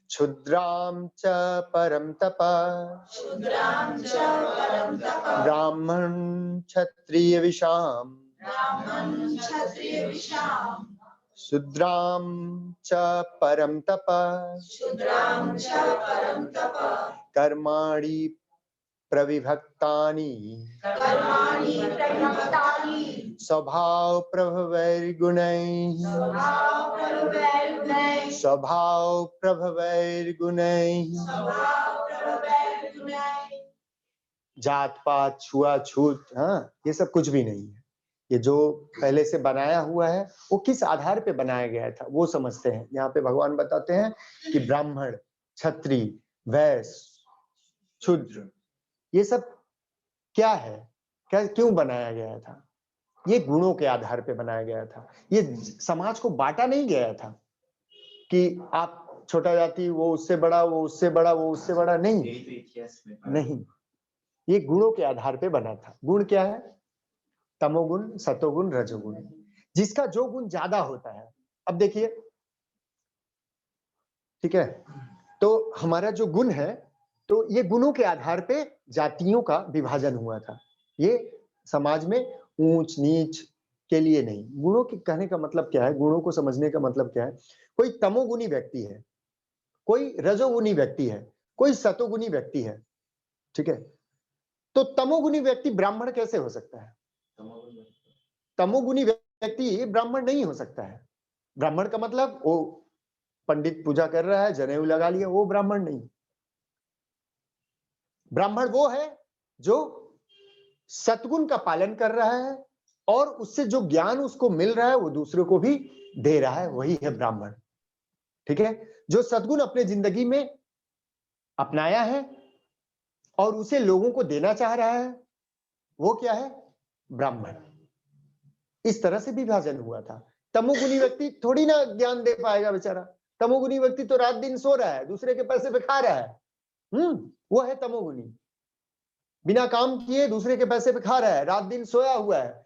क्षुद्रां च परं तप ब्राह्मण क्षत्रिय विषाम शूद्रां च परं तप कर्माणि प्रविभक्तानि स्वभाव प्रभवैर्गुणैः जात पात छुआछूत, हाँ, ये सब कुछ भी नहीं है। ये जो पहले से बनाया हुआ है वो किस आधार पे बनाया गया था वो समझते हैं। यहाँ पे भगवान बताते हैं कि ब्राह्मण, क्षत्रिय, वैश्य, शूद्र, ये सब क्या है, क्या क्यों बनाया गया था? ये गुणों के आधार पे बनाया गया था। ये समाज को बांटा नहीं गया था कि आप छोटा जाति, वो उससे बड़ा, वो उससे बड़ा, वो उससे बड़ा, नहीं नहीं, ये गुणों के आधार पे बना था। गुण क्या है? तमोगुण, सतोगुण, रजोगुण। जिसका जो गुण ज्यादा होता है, अब देखिए, ठीक है, तो हमारा जो गुण है, तो ये गुणों के आधार पे जातियों का विभाजन हुआ था। ये समाज में ऊंच नीच के लिए नहीं। गुणों के कहने का मतलब क्या है, गुणों को समझने का मतलब क्या है? कोई तमोगुणी व्यक्ति है, कोई रजोगुणी व्यक्ति है, कोई सतोगुणी व्यक्ति है, ठीक है? तो तमोगुणी व्यक्ति ब्राह्मण कैसे हो सकता है? तमोगुणी व्यक्ति ब्राह्मण नहीं हो सकता है। ब्राह्मण का मतलब वो पंडित पूजा कर रहा है, जनेऊ लगा लिया, वो ब्राह्मण नहीं। ब्राह्मण वो है जो सतगुण का पालन कर रहा है और उससे जो ज्ञान उसको मिल रहा है वो दूसरों को भी दे रहा है, वही है ब्राह्मण। ठीक है? जो सद्गुण अपने जिंदगी में अपनाया है और उसे लोगों को देना चाह रहा है, वो क्या है? ब्राह्मण। इस तरह से विभाजन हुआ था। तमोगुणी व्यक्ति थोड़ी ना ज्ञान दे पाएगा बेचारा। तमोगुणी व्यक्ति तो रात दिन सो रहा है, दूसरे के पैसे पे खा रहा है। वो है तमोगुणी। बिना काम किए दूसरे के पैसे पे खा रहा है, रात दिन सोया हुआ है,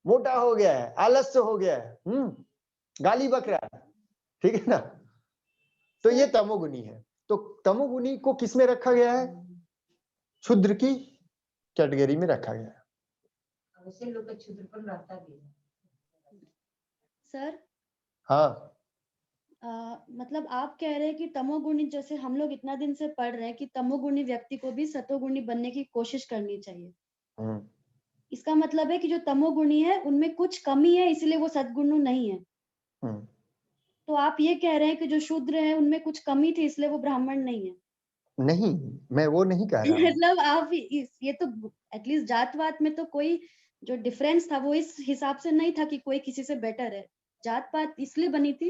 मोटा हो गया है, आलस्य हो गया है, गाली बक रहा है, ठीक है ना? तो ये तमोगुणी है। तो तमोगुणी को किसमें रखा गया है? क्षुद्र की कैटेगरी में रखा गया है। सर, हाँ, मतलब आप कह रहे हैं कि तमोगुणी, जैसे हम लोग इतना दिन से पढ़ रहे हैं कि तमोगुणी व्यक्ति को भी सतोगुणी बनने की कोशिश करनी चाहिए। इसका मतलब है कि जो तमोगुणी है उनमें कुछ कमी है, इसलिए वो सद्गुण नहीं है। तो आप ये कह रहे हैं कि जो शूद्र है उनमें कुछ कमी थी इसलिए वो ब्राह्मण नहीं है? नहीं, मैं वो नहीं कह रहा हूँ। मतलब आप ये तो एटलीस्ट जातवात में तो कोई जो डिफरेंस था वो इस हिसाब से नहीं था कि कोई किसी से बेटर है। जात पात इसलिए बनी थी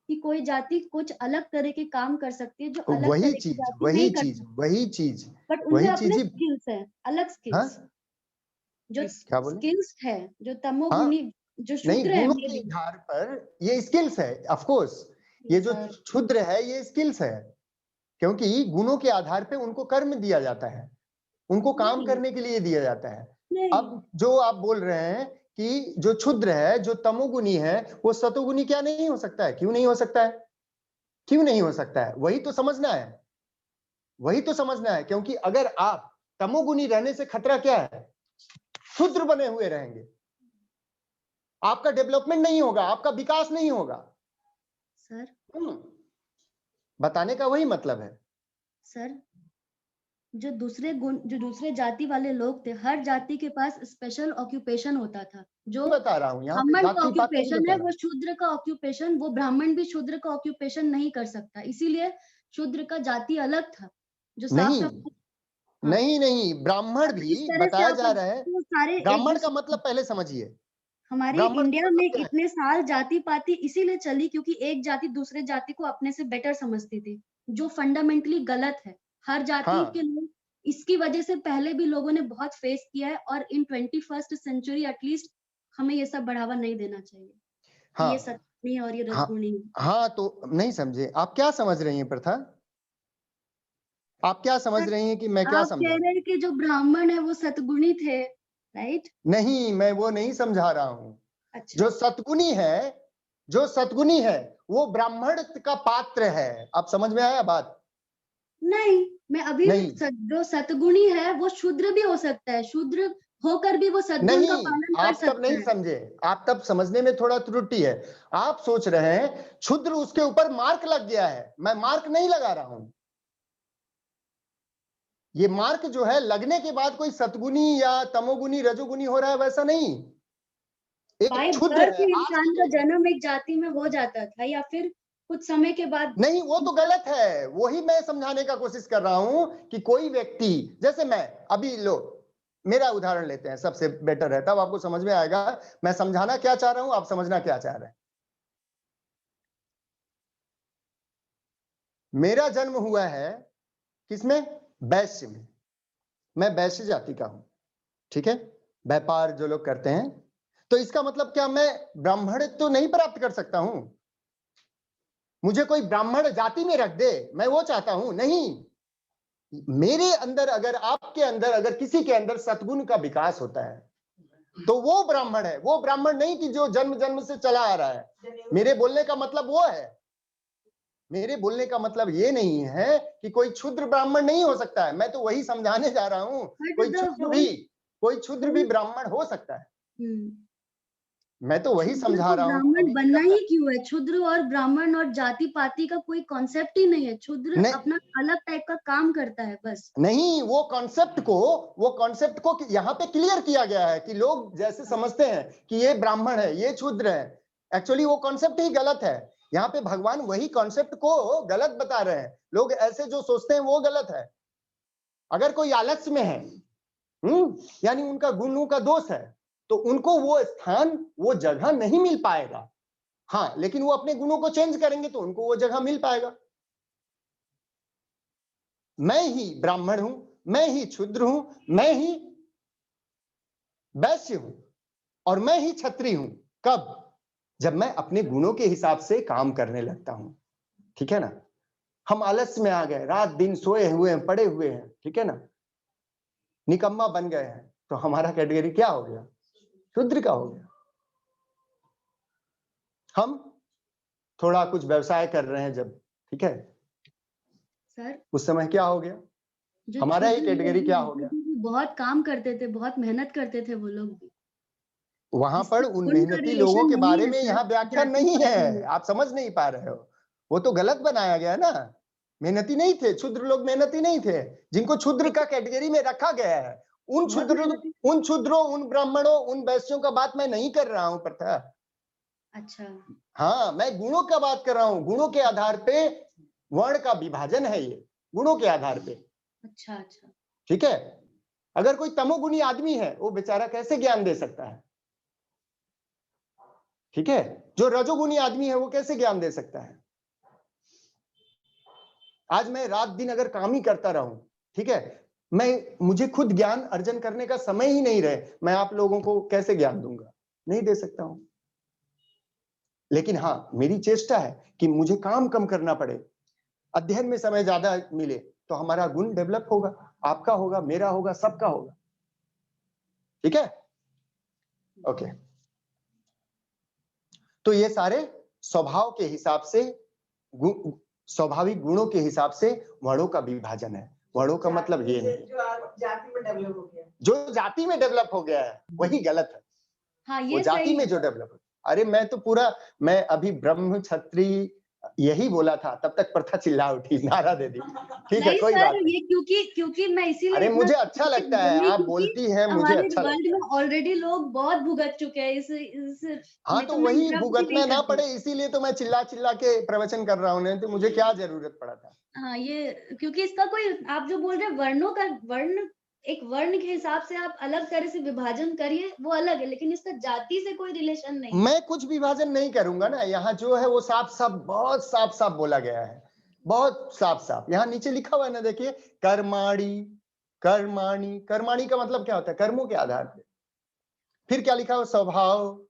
कि कोई जाति कुछ अलग तरह के काम कर सकती है जो अलग तरह की जाति नहीं कर सकती। वही चीज, बट उनमें अपने स्किल्स है, अलग स्किल्स। हाँ? जो क्या बोले? स्किल्स है, जो हाँ, तमोगुणी, जो नहीं, शूद्र है, गुणों के आधार पर ये स्किल्स है। ऑफ कोर्स ये जो क्षुद्र है ये स्किल्स है, क्योंकि गुणों के आधार पे उनको कर्म दिया जाता है, उनको काम करने के लिए दिया जाता है। अब जो आप बोल रहे हैं कि जो क्षुद्र है, जो तमोगुणी है, वो सतोगुणी क्या नहीं हो सकता है? क्यों नहीं हो सकता है? क्यों नहीं हो सकता है? वही तो समझना है, वही तो समझना है। क्योंकि अगर आप तमोगुणी रहने से खतरा क्या है? क्षुद्र बने हुए रहेंगे, आपका डेवलपमेंट नहीं होगा, आपका विकास नहीं होगा। सर, बताने का वही मतलब है। सर, जो दूसरे जाति वाले लोग थे, हर जाति के पास स्पेशल ऑक्यूपेशन होता था। जो बता रहा हूँ, यहाँ पे ब्राह्मण का जाति पात नहीं ऑक्यूपेशन बता है रहा। वो शूद्र का ऑक्यूपेशन, वो ब्राह्मण भी शूद्र का ऑक्यूपेशन नहीं कर सकता, इसीलिए शूद्र का जाति अलग था। जो नहीं, नहीं नहीं, ब्राह्मण भी बताया जा रहा है। सारे ब्राह्मण का मतलब पहले समझिए। हमारे इंडिया में इतने साल जाति पाति इसीलिए चली क्योंकि एक जाति दूसरे जाति को अपने से बेटर समझती थी, जो फंडामेंटली गलत है। हर जाति के लोग इसकी वजह से पहले भी लोगों ने बहुत फेस किया है और इन 21st सेंचुरी एटलीस्ट हमें ये सब बढ़ावा नहीं देना चाहिए। हाँ, ये सतगुणी और ये रजगुणी। हाँ, तो नहीं समझे आप क्या समझ रही हैं प्रथा? आप क्या समझ रही हैं कि मैं क्या समझा? आप कह रहे हैं कि जो ब्राह्मण है वो सतगुणी थे, राइट? नहीं, मैं वो नहीं समझा रहा हूँ। अच्छा। जो सतगुणी है, जो सतगुणी है वो ब्राह्मण का पात्र है। आप समझ में आया बात? नहीं, मैं अभी नहीं। जो सतगुणी है वो शूद्र भी हो सकता है, शूद्र होकर भी वो सद्गुण का नहीं, पालन कर आप तब सकता नहीं है। समझे, आप तब समझने में थोड़ा त्रुटि है। आप सोच रहे हैं क्षुद्र उसके ऊपर मार्क लग गया है, मैं मार्क नहीं लगा रहा हूं। ये मार्क जो है लगने के बाद कोई सतगुनी या तमोगुनी रजोगुनी हो रहा है, वैसा नहीं। एक बाय क्षुद्र बर्थ है आज इंसान की का डेट में। जन्म एक जाति में हो जाता था या फिर कुछ समय के बाद। नहीं, वो तो गलत है। वही मैं समझाने का कोशिश कर रहा हूं कि कोई व्यक्ति, जैसे मैं अभी लो मेरा उदाहरण लेते हैं, सबसे बेटर है, तब आपको समझ में आएगा मैं समझाना क्या चाह रहा हूं, आप समझना क्या चाह रहे हैं। मेरा जन्म हुआ है किसमें? वैश्य में। मैं वैश्य जाति का हूं, ठीक है, व्यापार जो लोग करते हैं। तो इसका मतलब क्या मैं ब्राह्मण तो नहीं प्राप्त कर सकता हूं? मुझे कोई ब्राह्मण जाति में रख दे, मैं वो चाहता हूं? नहीं। मेरे अंदर अगर, आपके अंदर अगर किसी के अंदर सद्गुण का विकास होता है तो वो ब्राह्मण है। वो ब्राह्मण नहीं कि जो जन्म जन्म से चला आ रहा है। मेरे बोलने का मतलब वो है। मेरे बोलने का मतलब ये नहीं है कि कोई क्षुद्र ब्राह्मण नहीं हो सकता है। मैं तो वही समझाने जा रहा हूं, कोई क्षुद्र भी ब्राह्मण हो सकता है। मैं तो वही क्षुद्र समझा को रहा हूं ब्राह्मण अभी बनना जब ही तक। क्यों है? क्षुद्र और ब्राह्मण और जाति पाति का कोई कॉन्सेप्ट ही नहीं है। क्षुद्र नहीं, अपना अलग टाइप का काम करता है बस। नहीं, वो कॉन्सेप्ट को यहाँ पे क्लियर किया गया है कि लोग जैसे समझते हैं कि ये ब्राह्मण है, ये क्षुद्र है, एक्चुअली वो कॉन्सेप्ट ही गलत है। यहाँ पे भगवान वही कॉन्सेप्ट को गलत बता रहे हैं। लोग ऐसे जो सोचते हैं वो गलत है। अगर कोई आलस्य में है, यानी उनका गुणों का दोष है, तो उनको वो स्थान, वो जगह नहीं मिल पाएगा। हाँ, लेकिन वो अपने गुणों को चेंज करेंगे तो उनको वो जगह मिल पाएगा। मैं ही ब्राह्मण हूं, मैं ही क्षुद्र हूं, मैं ही वैश्य हूं और मैं ही क्षत्रिय हूं। कब? जब मैं अपने गुणों के हिसाब से काम करने लगता हूं। ठीक है ना? हम आलस्य में आ गए, रात दिन सोए हुए हैं, पड़े हुए हैं, ठीक है ना, निकम्मा बन गए हैं, तो हमारा कैटेगरी क्या हो गया? शूद्र का हो गया। हम थोड़ा कुछ व्यवसाय कर रहे हैं जब, ठीक है, सर उस समय क्या हो गया? जो हमारा ही क्षुद्र कैटेगरी लोग क्या हैं, हो गया? वो बहुत काम करते थे, बहुत मेहनत करते थे वो लोग भी। वहां इससे पर उन गुण का मेहनती लोगों रिलेशन के नहीं बारे है में सर, यहाँ व्याख्यान जाति नहीं पाति है, में। आप समझ नहीं पा रहे हो। वो तो गलत बनाया गया ना। मेहनती नहीं थे, क्षुद्र लोग मेहनती नहीं थे, जिनको क्षुद्र का कैटेगरी में रखा गया है। बहुत मेहनती। उन क्षुद्रों, उन ब्राह्मणों, उन वैश्यों का बात मैं नहीं कर रहा हूं प्रथा। अच्छा, हाँ, मैं गुणों का बात कर रहा हूं। गुणों के आधार पे वर्ण का विभाजन है, ये गुणों के आधार पे। अच्छा, अच्छा। ठीक है? अगर कोई तमोगुणी आदमी है, वो बेचारा कैसे ज्ञान दे सकता है? ठीक है? जो रजोगुणी आदमी है वो कैसे ज्ञान दे सकता है? आज मैं रात दिन अगर काम ही करता रहूं, ठीक है, मुझे खुद ज्ञान अर्जन करने का समय ही नहीं रहे, मैं आप लोगों को कैसे ज्ञान दूंगा? नहीं दे सकता हूं। लेकिन हाँ, मेरी चेष्टा है कि मुझे काम कम करना पड़े, अध्ययन में समय ज्यादा मिले, तो हमारा गुण डेवलप होगा, आपका होगा, मेरा होगा, सबका होगा। ठीक है? ओके। तो ये सारे स्वभाव के हिसाब से, स्वाभाविक गुणों के हिसाब से वर्णों का विभाजन है। वर्णों का मतलब ये नहीं, जो जाति में डेवलप हो गया, जो जाति में डेवलप हो गया है वही गलत है। हाँ, वो ये जाति सही में है। जो डेवलप हो, अरे मैं अभी ब्रह्म क्षत्रिय यही बोला था, तब तक प्रथा चिल्ला उठी, नारा दे दी। ठीक है, नहीं कोई सर, बात नहीं। ये क्योंकि मैं इसीलिए अरे इतना मुझे अच्छा लगता है, आप क्योंकि बोलती हैं, मुझे हमारे अच्छा वर्ल्ड लगता है। में ऑलरेडी लोग बहुत भुगत चुके हैं इस हाँ, में, तो मैं वही इंटरप्ट भी भुगतना नहीं ना करती। पड़े इसीलिए तो मैं चिल्ला चिल्ला के प्रवचन कर रहा हूँ, नहीं तो मुझे क्या जरूरत पड़ा था। हाँ, ये क्योंकि इसका कोई, आप जो बोल रहे हैं वर्णों का, एक वर्ण के हिसाब से आप अलग तरह से विभाजन करिए, वो अलग है, लेकिन इसका जाति से कोई रिलेशन नहीं है। मैं कुछ विभाजन नहीं करूंगा ना, यहाँ जो है वो साफ साफ, बहुत साफ साफ बोला गया है, बहुत साफ साफ। यहाँ नीचे लिखा हुआ है ना, देखिए, कर्माणी कर्माणी। कर्माणी का मतलब क्या होता है? कर्मों के आधार पे। फिर क्या लिखा हुआ? स्वभाव,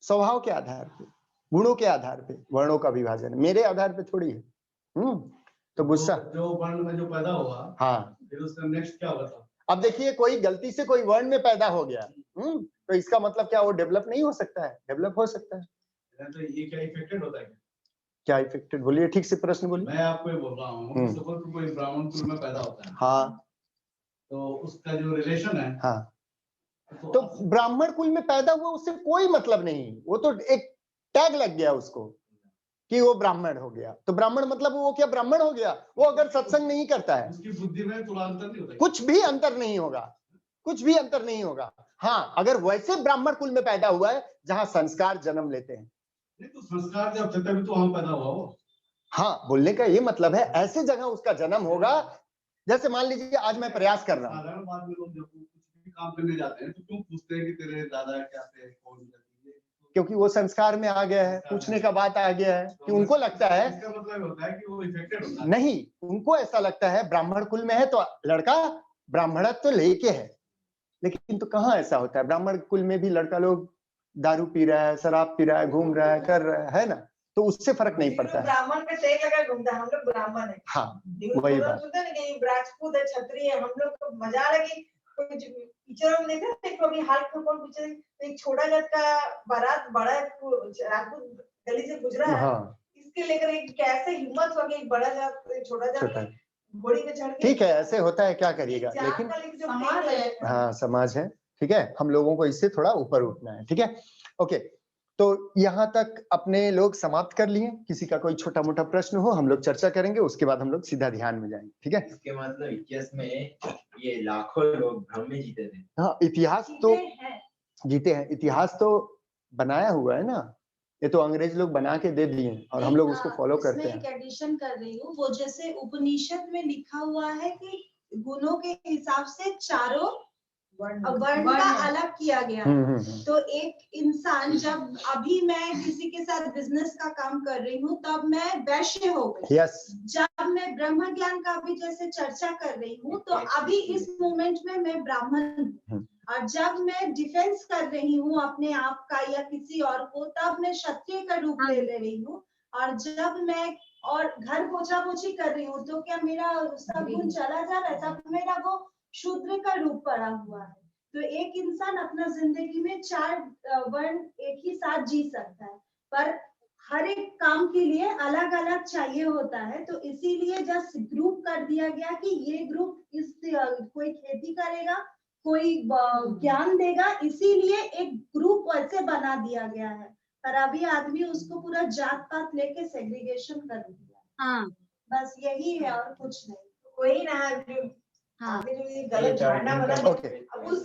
स्वभाव के आधार पे, गुणों के आधार पे वर्णों का विभाजन। मेरे आधार पे थोड़ी है। तो गुस्सा जो वर्ण में जो पैदा हुआ, हाँ, फिर उसका नेक्स्ट क्या होता? अब देखिए, कोई गलती से कोई वर्ण में पैदा हो गया, तो इसका मतलब क्या वो डेवलप नहीं हो सकता है? डेवलप हो सकता है। तो ये क्या इफेक्टेड होता है? क्या इफेक्टेड, बोलिए ठीक से प्रश्न बोलिए। मैं आपको ये बोल रहा हूँ, सपोज कोई ब्राह्मण कुल में पैदा होता है, हाँ तो उसका जो रिलेशन है, हाँ, तो ब्राह्मण कुल में पैदा हुआ उससे कोई मतलब नहीं, वो तो एक टैग लग गया उसको कि वो ब्राह्मण हो गया, तो ब्राह्मण मतलब वो क्या ब्राह्मण हो गया? वो अगर सत्संग नहीं करता है, उसकी बुद्धि में थोड़ा अंतर नहीं होता? कुछ भी अंतर नहीं होगा, कुछ भी अंतर नहीं होगा। हाँ, अगर वैसे ब्राह्मण कुल में पैदा हुआ है जहां संस्कार जन्म लेते हैं। नहीं तो संस्कार जब थे तभी तो वहां पैदा हुआ वो। हाँ, बोलने का ये मतलब है ऐसे जगह उसका जन्म होगा, जैसे मान लीजिए आज मैं प्रयास कर रहा हूँ, साधारण बात में लोग जब कुछ भी काम करने जाते हैं तो क्यों पूछते हैं कि तेरे दादा क्या थे, कौन थे? क्योंकि वो संस्कार में आ गया है, पूछने का बात आ गया है कि उनको लगता है, इसका मतलब होता है कि वो इफेक्टेड होता है। नहीं, उनको ऐसा लगता है ब्राह्मण कुल में है तो लड़का ब्राह्मणत्व तो लेके है, लेकिन तो कहाँ ऐसा होता है? ब्राह्मण कुल में भी लड़का लोग दारू पी रहा है, शराब पी रहा है, घूम रहा है, कर रहा है ना, तो उससे फर्क नहीं पड़ता है। ब्राह्मण का टैग लगा घूमता है, हम लोग ब्राह्मण है। हाँ, वही बात। सुनते ना कि राजपूत है, क्षत्रिय है, हम लोग को मजा आ रहा है कि पिक्चर में देखा ना, कभी हाल को कौन पिक्चर, एक छोटा जात का बारात बड़ा राजपूत गली से गुजरा है, हाँ, इसके लेकर एक कैसे हिम्मत हो गई, बड़ा जात छोटा जात घोड़ी पे चढ़ के। ठीक है, ऐसे होता है, क्या करिएगा, लेकिन समाज है। हाँ, समाज है, ठीक है, हम लोगों को इससे थोड़ा ऊपर उठना है, ठीक है, ओके। तो यहाँ तक अपने लोग समाप्त कर लिए, किसी का कोई छोटा मोटा प्रश्न हो हम लोग चर्चा करेंगे, उसके बाद हम लोग सीधा ध्यान में जाएंगे, ठीक है। इसके मतलब इतिहास में ये लाखों लोग भ्रम में जीते थे। हाँ, इतिहास तो जीते हैं, इतिहास तो बनाया हुआ है ना, ये तो अंग्रेज लोग बना के दे दिए और हम लोग उसको फॉलो करते हैं। एक एडिशन कर रही हूँ, वो जैसे उपनिषद में लिखा हुआ है कि गुणों के हिसाब से चारों वर्ण का अलग किया गया है। तो एक इंसान, जब अभी मैं किसी के साथ बिजनेस का काम कर रही हूँ तब मैं वैश्य हो गई। यस, जब मैं ब्रह्म ज्ञान का भी जैसे चर्चा कर रही हूँ तो अभी इस मोमेंट में मैं ब्राह्मण हूँ, और जब मैं डिफेंस कर रही हूँ अपने आप का या किसी और को, तब मैं क्षत्रिय का रूप ले रही हूँ। और जब मैं और घर पोछा पोछी कर रही हूँ तो क्या मेरा उसका गुण चला जा रहा है, तब मेरा वो शूद्र का रूप पड़ा हुआ है। तो एक इंसान अपना जिंदगी में 4 वर्ण एक ही साथ जी सकता है, पर हर एक काम के लिए अलग अलग चाहिए होता है। तो इसीलिए जस्ट ग्रुप कर दिया गया कि ये ग्रुप इस कोई खेती करेगा, कोई ज्ञान देगा, इसीलिए एक ग्रुप वैसे बना दिया गया है। पर अभी आदमी उसको पूरा जात पात लेके सेग्रीगेशन कर दिया। हाँ, बस यही है और कुछ नहीं। कोई ना हाँ, गलत धारणा बना। ओके। अब उस